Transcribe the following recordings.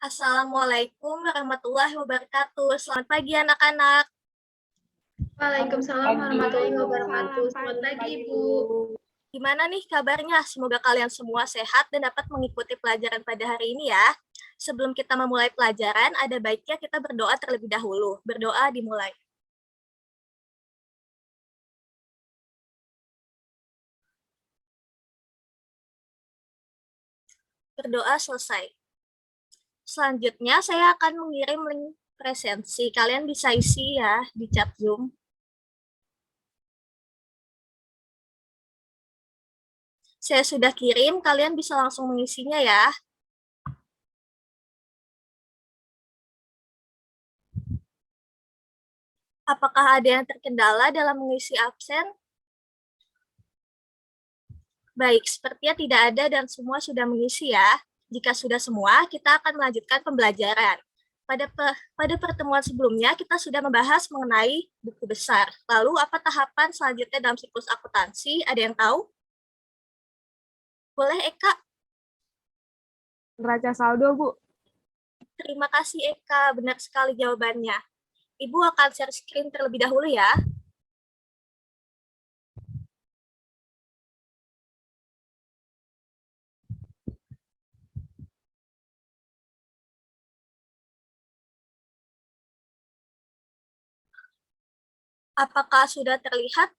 Assalamualaikum warahmatullahi wabarakatuh. Selamat pagi anak-anak. Waalaikumsalam warahmatullahi wabarakatuh. Selamat pagi, Ibu. Gimana nih kabarnya? Semoga kalian semua sehat dan dapat mengikuti pelajaran pada hari ini ya. Sebelum kita memulai pelajaran, ada baiknya kita berdoa terlebih dahulu. Berdoa dimulai. Berdoa selesai. Selanjutnya, saya akan mengirim link presensi. Kalian bisa isi ya di chat Zoom. Saya sudah kirim, kalian bisa langsung mengisinya ya. Apakah ada yang terkendala dalam mengisi absen? Baik, sepertinya tidak ada dan semua sudah mengisi ya. Jika sudah semua, kita akan melanjutkan pembelajaran. Pada pertemuan sebelumnya, kita sudah membahas mengenai buku besar. Lalu, apa tahapan selanjutnya dalam siklus akuntansi? Ada yang tahu? Boleh, Eka? Neraca saldo, Bu. Terima kasih, Eka. Benar sekali jawabannya. Ibu akan share screen terlebih dahulu ya. Apakah sudah terlihat?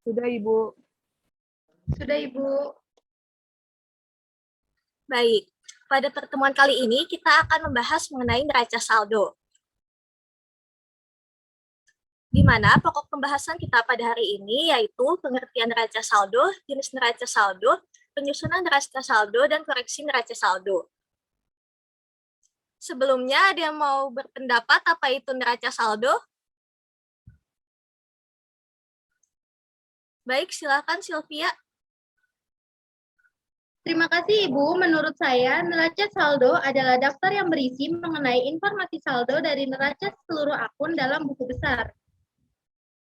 Sudah, Ibu. Sudah, Ibu. Baik, pada pertemuan kali ini kita akan membahas mengenai neraca saldo. Di mana pokok pembahasan kita pada hari ini yaitu pengertian neraca saldo, jenis neraca saldo, penyusunan neraca saldo, dan koreksi neraca saldo. Sebelumnya, ada yang mau berpendapat apa itu neraca saldo? Baik, silakan Sylvia. Terima kasih Ibu. Menurut saya, neraca saldo adalah daftar yang berisi mengenai informasi saldo dari neraca seluruh akun dalam buku besar.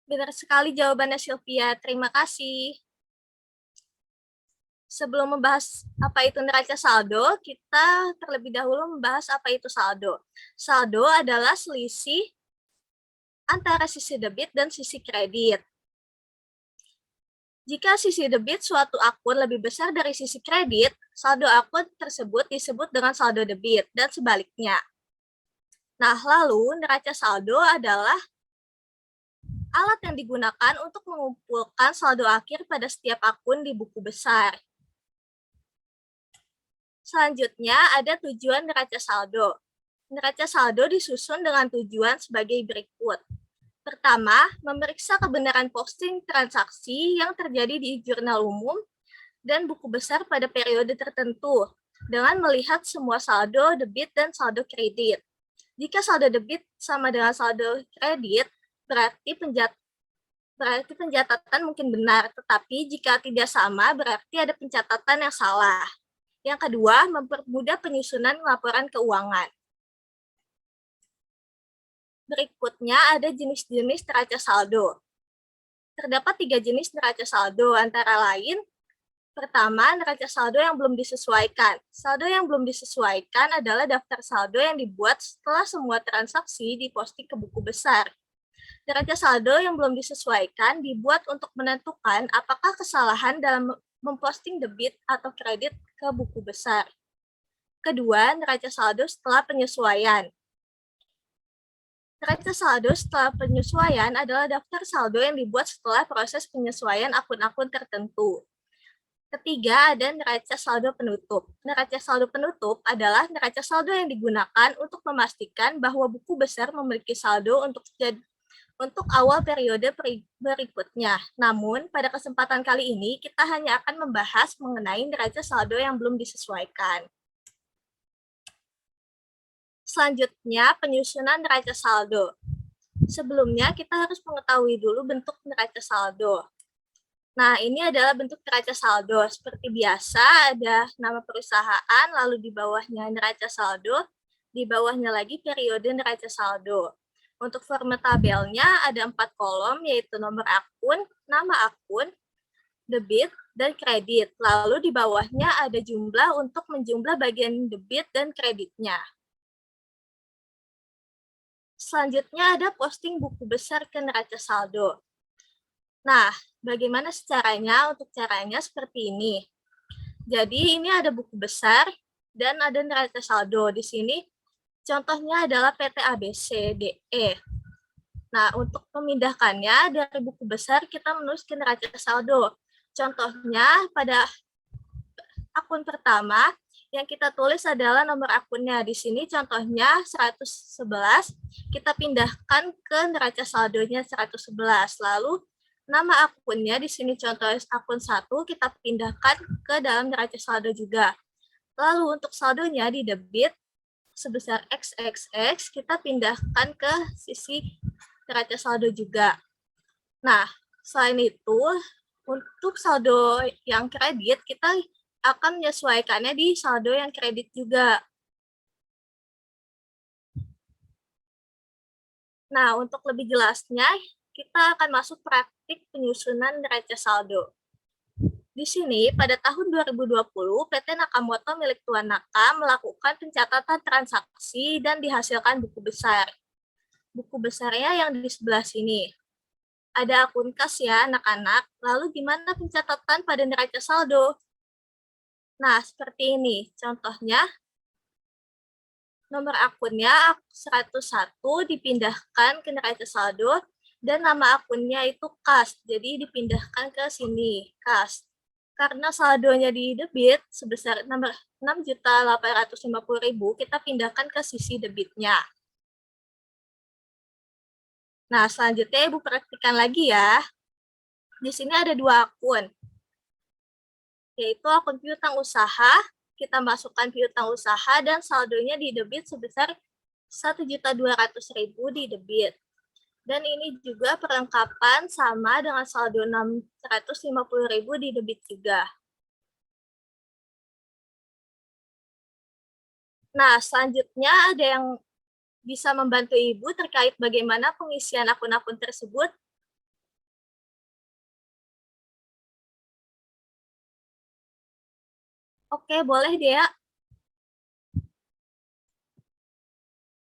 Benar sekali jawabannya Sylvia, terima kasih. Sebelum membahas apa itu neraca saldo, kita terlebih dahulu membahas apa itu saldo. Saldo adalah selisih antara sisi debit dan sisi kredit. Jika sisi debit suatu akun lebih besar dari sisi kredit, saldo akun tersebut disebut dengan saldo debit, dan sebaliknya. Nah, lalu neraca saldo adalah alat yang digunakan untuk mengumpulkan saldo akhir pada setiap akun di buku besar. Selanjutnya, ada tujuan neraca saldo. Neraca saldo disusun dengan tujuan sebagai berikut. Pertama, memeriksa kebenaran posting transaksi yang terjadi di jurnal umum dan buku besar pada periode tertentu dengan melihat semua saldo debit dan saldo kredit. Jika saldo debit sama dengan saldo kredit, berarti pencatatan mungkin benar, tetapi jika tidak sama, berarti ada pencatatan yang salah. Yang kedua, mempermudah penyusunan laporan keuangan. Berikutnya ada jenis-jenis neraca saldo. Terdapat 3 jenis neraca saldo, antara lain, pertama, neraca saldo yang belum disesuaikan. Saldo yang belum disesuaikan adalah daftar saldo yang dibuat setelah semua transaksi diposting ke buku besar. Neraca saldo yang belum disesuaikan dibuat untuk menentukan apakah kesalahan dalam memposting debit atau kredit ke buku besar. Kedua, neraca saldo setelah penyesuaian. Neraca saldo setelah penyesuaian adalah daftar saldo yang dibuat setelah proses penyesuaian akun-akun tertentu. Ketiga, ada neraca saldo penutup. Neraca saldo penutup adalah neraca saldo yang digunakan untuk memastikan bahwa buku besar memiliki saldo untuk awal periode berikutnya. Namun, pada kesempatan kali ini, kita hanya akan membahas mengenai neraca saldo yang belum disesuaikan. Selanjutnya, penyusunan neraca saldo. Sebelumnya, kita harus mengetahui dulu bentuk neraca saldo. Nah, ini adalah bentuk neraca saldo. Seperti biasa, ada nama perusahaan, lalu di bawahnya neraca saldo, di bawahnya lagi periode neraca saldo. Untuk format tabelnya ada 4 kolom, yaitu nomor akun, nama akun, debit, dan kredit. Lalu di bawahnya ada jumlah untuk menjumlah bagian debit dan kreditnya. Selanjutnya ada posting buku besar ke neraca saldo. Nah, bagaimana caranya? Untuk caranya seperti ini. Jadi ini ada buku besar dan ada neraca saldo. Di sini contohnya adalah PT ABCDE. Nah, untuk memindahkannya dari buku besar kita menulis ke neraca saldo. Contohnya pada akun pertama yang kita tulis adalah nomor akunnya. Di sini contohnya 111, kita pindahkan ke neraca saldonya 111. Lalu nama akunnya di sini contoh akun 1 kita pindahkan ke dalam neraca saldo juga. Lalu untuk saldonya di debit sebesar XXX kita pindahkan ke sisi neraca saldo juga. Nah, selain itu untuk saldo yang kredit kita akan menyesuaikannya di saldo yang kredit juga. Nah, untuk lebih jelasnya, kita akan masuk praktik penyusunan neraca saldo. Di sini, pada tahun 2020, PT Nakamoto milik Tuan Naka melakukan pencatatan transaksi dan dihasilkan buku besar. Buku besarnya yang di sebelah sini. Ada akun kas ya, anak-anak. Lalu gimana pencatatan pada neraca saldo? Nah, seperti ini. Contohnya, nomor akunnya 101 dipindahkan ke neraca saldo dan nama akunnya itu kas. Jadi dipindahkan ke sini, kas. Karena saldonya di debit sebesar 6.850.000, kita pindahkan ke sisi debitnya. Nah, selanjutnya Ibu praktikkan lagi ya. Di sini ada 2 akun, yaitu akun piutang usaha, kita masukkan piutang usaha dan saldonya di debit sebesar 1.200.000 di debit. Dan ini juga perlengkapan sama dengan saldo 650.000 di debit juga. Nah, selanjutnya ada yang bisa membantu Ibu terkait bagaimana pengisian akun-akun tersebut. Oke, boleh Dea.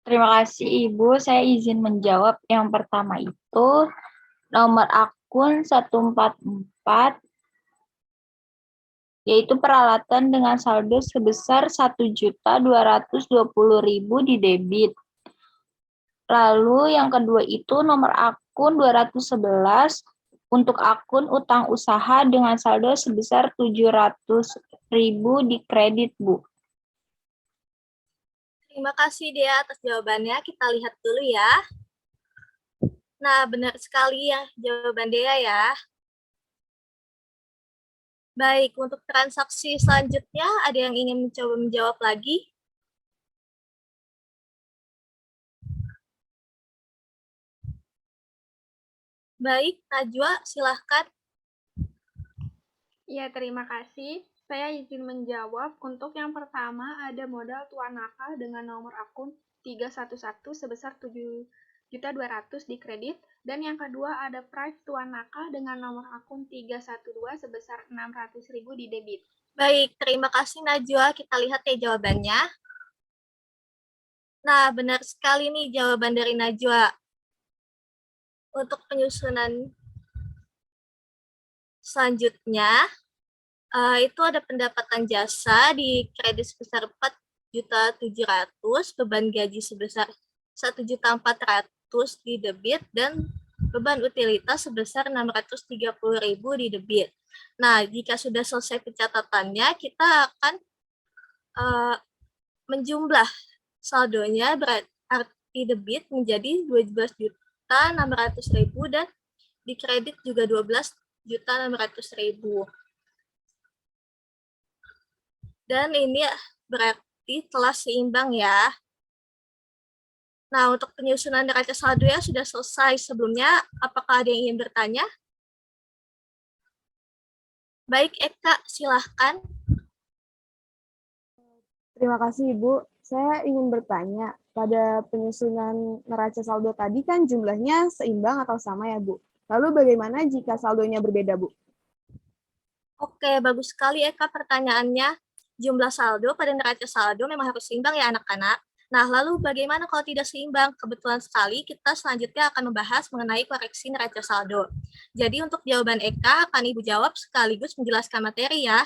Terima kasih Ibu, saya izin menjawab. Yang pertama itu nomor akun 144, yaitu peralatan dengan saldo sebesar 1.220.000 di debit. Lalu yang kedua itu nomor akun 211 untuk akun utang usaha dengan saldo sebesar 700.000 di kredit, Bu. Terima kasih Dea atas jawabannya. Kita lihat dulu ya. Nah, benar sekali ya jawaban Dea ya. Baik, untuk transaksi selanjutnya ada yang ingin mencoba menjawab lagi? Baik, Najwa, silahkan. Ya, terima kasih. Saya izin menjawab. Untuk yang pertama ada modal Tuan Naka dengan nomor akun 311 sebesar 7.200.000 di kredit. Dan yang kedua ada Price Tuan Naka dengan nomor akun 312 sebesar 600.000 di debit. Baik, terima kasih Najwa. Kita lihat ya jawabannya. Nah, benar sekali nih jawaban dari Najwa. Untuk penyusunan selanjutnya, itu ada pendapatan jasa di kredit sebesar 4.700.000, beban gaji sebesar 1.400.000 di debit, dan beban utilitas sebesar 630.000 di debit. Nah, jika sudah selesai pencatatannya, kita akan menjumlah saldonya berarti debit menjadi 12.600.000 dan di kredit juga 12.600.000. Dan ini berarti telah seimbang ya. Nah, untuk penyusunan neraca saldo ya sudah selesai. Sebelumnya, apakah ada yang ingin bertanya? Baik, Eka, silahkan. Terima kasih, Ibu. Saya ingin bertanya, pada penyusunan neraca saldo tadi kan jumlahnya seimbang atau sama ya, Bu? Lalu bagaimana jika saldonya berbeda, Bu? Oke, bagus sekali Eka pertanyaannya. Jumlah saldo pada neraca saldo memang harus seimbang ya anak-anak. Nah, lalu bagaimana kalau tidak seimbang? Kebetulan sekali kita selanjutnya akan membahas mengenai koreksi neraca saldo. Jadi untuk jawaban Eka akan Ibu jawab sekaligus menjelaskan materi ya.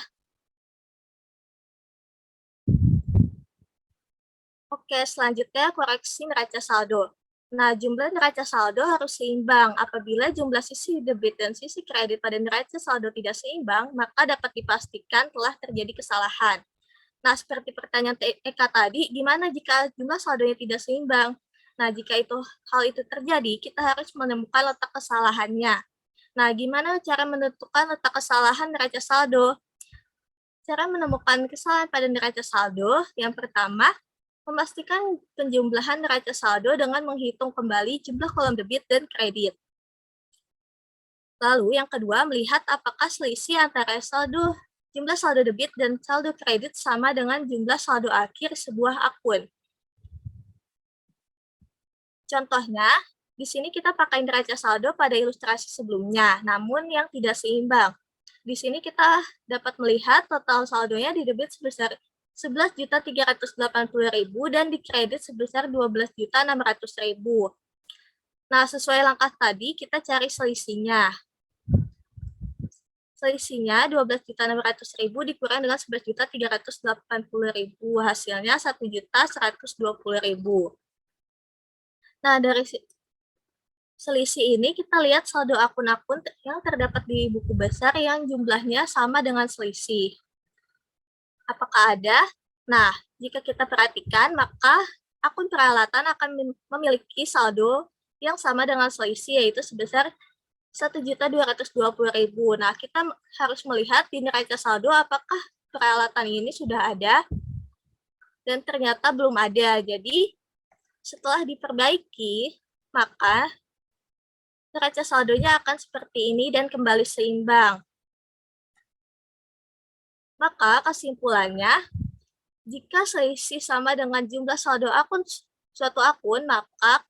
Oke, selanjutnya koreksi neraca saldo. Nah, jumlah neraca saldo harus seimbang. Apabila jumlah sisi debit dan sisi kredit pada neraca saldo tidak seimbang, maka dapat dipastikan telah terjadi kesalahan. Nah, seperti pertanyaan Eka tadi, gimana jika jumlah saldonya tidak seimbang? Nah, jika hal itu terjadi, kita harus menemukan letak kesalahannya. Nah, gimana cara menentukan letak kesalahan neraca saldo? Cara menemukan kesalahan pada neraca saldo, yang pertama, memastikan penjumlahan neraca saldo dengan menghitung kembali jumlah kolom debit dan kredit. Lalu yang kedua, melihat apakah selisih antara jumlah saldo debit dan saldo kredit sama dengan jumlah saldo akhir sebuah akun. Contohnya, di sini kita pakai neraca saldo pada ilustrasi sebelumnya, namun yang tidak seimbang. Di sini kita dapat melihat total saldonya di debit sebesar 11.380.000 dan di kredit sebesar 12.600.000. Nah, sesuai langkah tadi, kita cari selisihnya. Selisihnya 12.600.000 dikurang dengan 11.380.000, hasilnya 1.120.000. Nah, dari selisih ini kita lihat saldo akun-akun yang terdapat di buku besar yang jumlahnya sama dengan selisih. Apakah ada? Nah, jika kita perhatikan, maka akun peralatan akan memiliki saldo yang sama dengan selisih, yaitu sebesar 1.220.000. Nah, kita harus melihat di neraca saldo apakah peralatan ini sudah ada, dan ternyata belum ada. Jadi, setelah diperbaiki, maka neraca saldonya akan seperti ini dan kembali seimbang. Maka kesimpulannya, jika selisih sama dengan jumlah saldo suatu akun, maka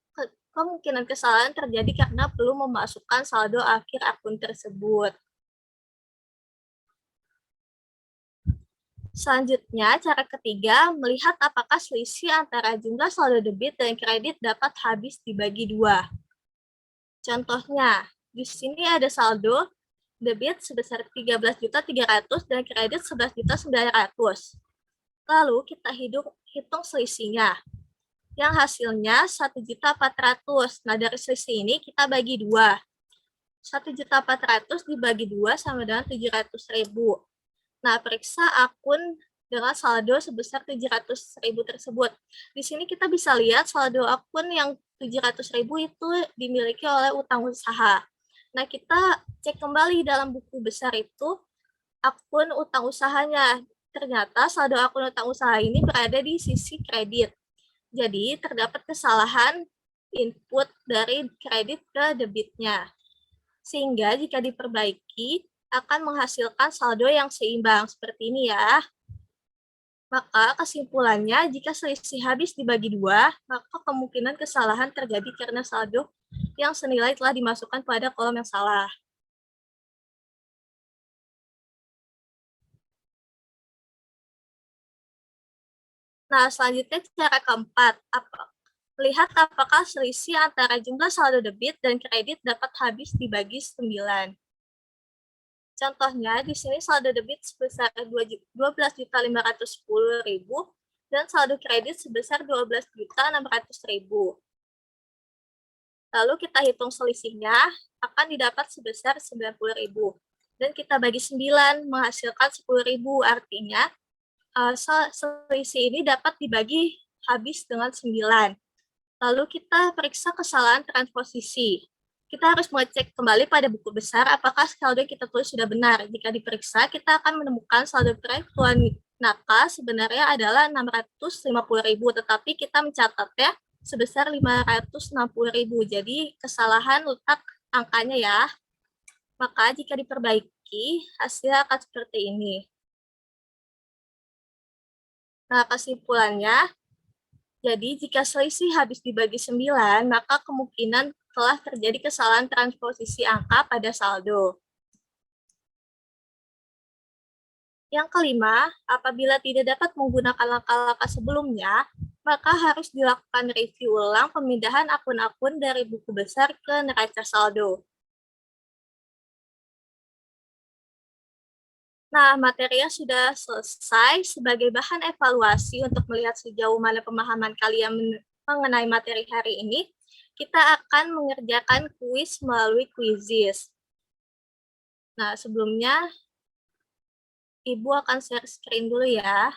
kemungkinan kesalahan terjadi karena perlu memasukkan saldo akhir akun tersebut. Selanjutnya, cara ketiga, melihat apakah selisih antara jumlah saldo debit dan kredit dapat habis dibagi dua. Contohnya, di sini ada saldo debit sebesar 13.300.000 dan kredit 11.900.000. Lalu kita hitung selisihnya, yang hasilnya 1.400.000. Nah, dari selisih ini kita bagi dua. 1.400.000 dibagi 2 sama dengan 700.000. Nah, periksa akun dengan saldo sebesar 700.000 tersebut. Di sini kita bisa lihat saldo akun yang 700.000 itu dimiliki oleh utang usaha. Nah, kita cek kembali dalam buku besar itu akun utang usahanya. Ternyata saldo akun utang usaha ini berada di sisi kredit. Jadi, terdapat kesalahan input dari kredit ke debitnya. Sehingga jika diperbaiki, akan menghasilkan saldo yang seimbang seperti ini ya. Maka kesimpulannya, jika selisih habis dibagi dua, maka kemungkinan kesalahan terjadi karena saldo yang senilai telah dimasukkan pada kolom yang salah. Nah, selanjutnya cara keempat, lihat apakah selisih antara jumlah saldo debit dan kredit dapat habis dibagi 9. Contohnya, di sini saldo debit sebesar 12.510.000 dan saldo kredit sebesar 12.600.000. Lalu kita hitung selisihnya, akan didapat sebesar 90.000. Dan kita bagi 9, menghasilkan 10.000. Artinya, selisih ini dapat dibagi habis dengan 9. Lalu kita periksa kesalahan transposisi. Kita harus mengecek kembali pada buku besar apakah saldo yang kita tulis sudah benar. Jika diperiksa, kita akan menemukan saldo proyek Tuan Naka sebenarnya adalah 650.000, tetapi kita mencatatnya sebesar 560.000. Jadi kesalahan letak angkanya ya. Maka jika diperbaiki, hasilnya akan seperti ini. Nah, kesimpulannya, jadi jika selisih habis dibagi 9, maka kemungkinan telah terjadi kesalahan transposisi angka pada saldo. Yang kelima, apabila tidak dapat menggunakan langkah-langkah sebelumnya, maka harus dilakukan review ulang pemindahan akun-akun dari buku besar ke neraca saldo. Nah, materi yang sudah selesai sebagai bahan evaluasi untuk melihat sejauh mana pemahaman kalian mengenai materi hari ini, kita akan mengerjakan kuis melalui Quizizz. Nah, sebelumnya Ibu akan share screen dulu ya.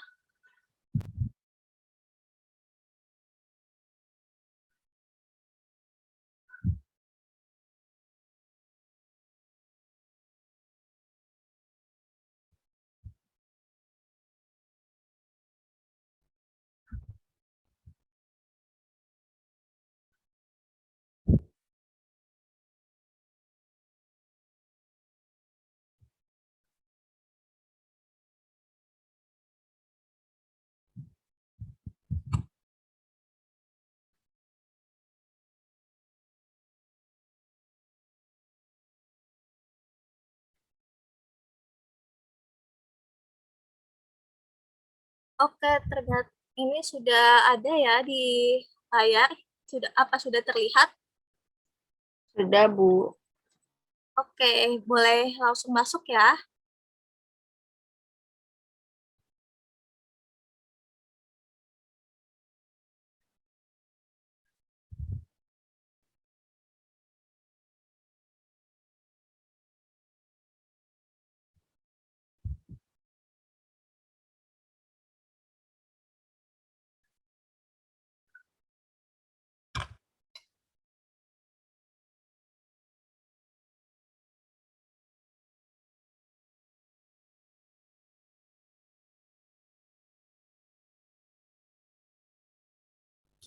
Oke, ternyata ini sudah ada ya di layar. Sudah terlihat? Sudah, Bu. Oke, boleh langsung masuk ya.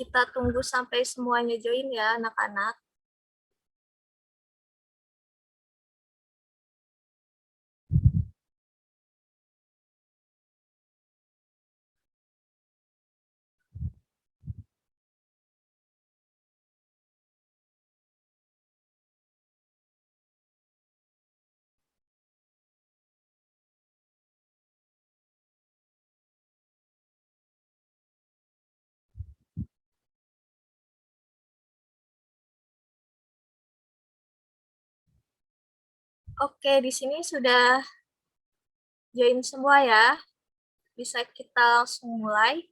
Kita tunggu sampai semuanya join ya, anak-anak. Oke, di sini sudah join semua ya. Bisa kita langsung mulai.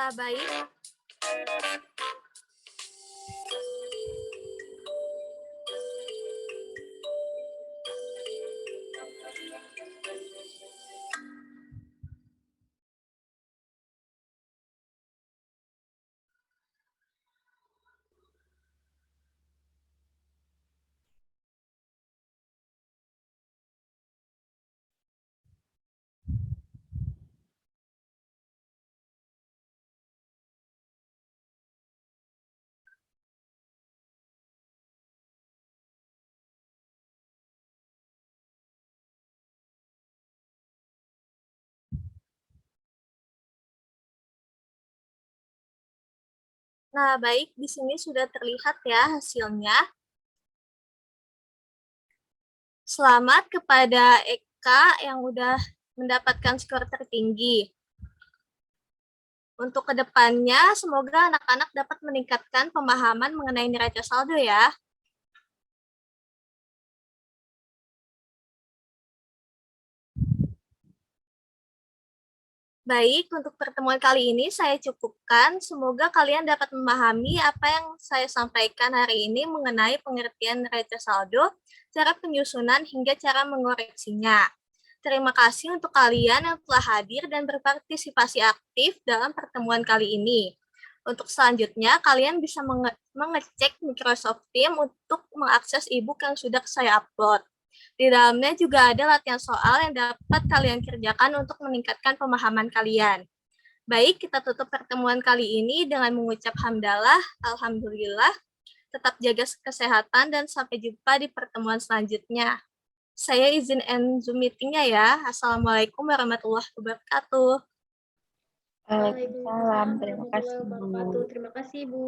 Nah, baik. Nah, baik, di sini sudah terlihat ya hasilnya. Selamat kepada Eka yang udah mendapatkan skor tertinggi. Untuk kedepannya, semoga anak-anak dapat meningkatkan pemahaman mengenai neraca saldo ya. Baik, untuk pertemuan kali ini saya cukupkan. Semoga kalian dapat memahami apa yang saya sampaikan hari ini mengenai pengertian neraca saldo, cara penyusunan, hingga cara mengoreksinya. Terima kasih untuk kalian yang telah hadir dan berpartisipasi aktif dalam pertemuan kali ini. Untuk selanjutnya, kalian bisa mengecek Microsoft Teams untuk mengakses e-book yang sudah saya upload. Di dalamnya juga ada latihan soal yang dapat kalian kerjakan untuk meningkatkan pemahaman kalian. Baik, kita tutup pertemuan kali ini dengan mengucap hamdalah, alhamdulillah, tetap jaga kesehatan, dan sampai jumpa di pertemuan selanjutnya. Saya izin end Zoom meeting-nya ya. Assalamualaikum warahmatullahi wabarakatuh. Waalaikumsalam. Terima kasih, Bu. warahmatullahi wabarakatuh. Terima kasih, Bu.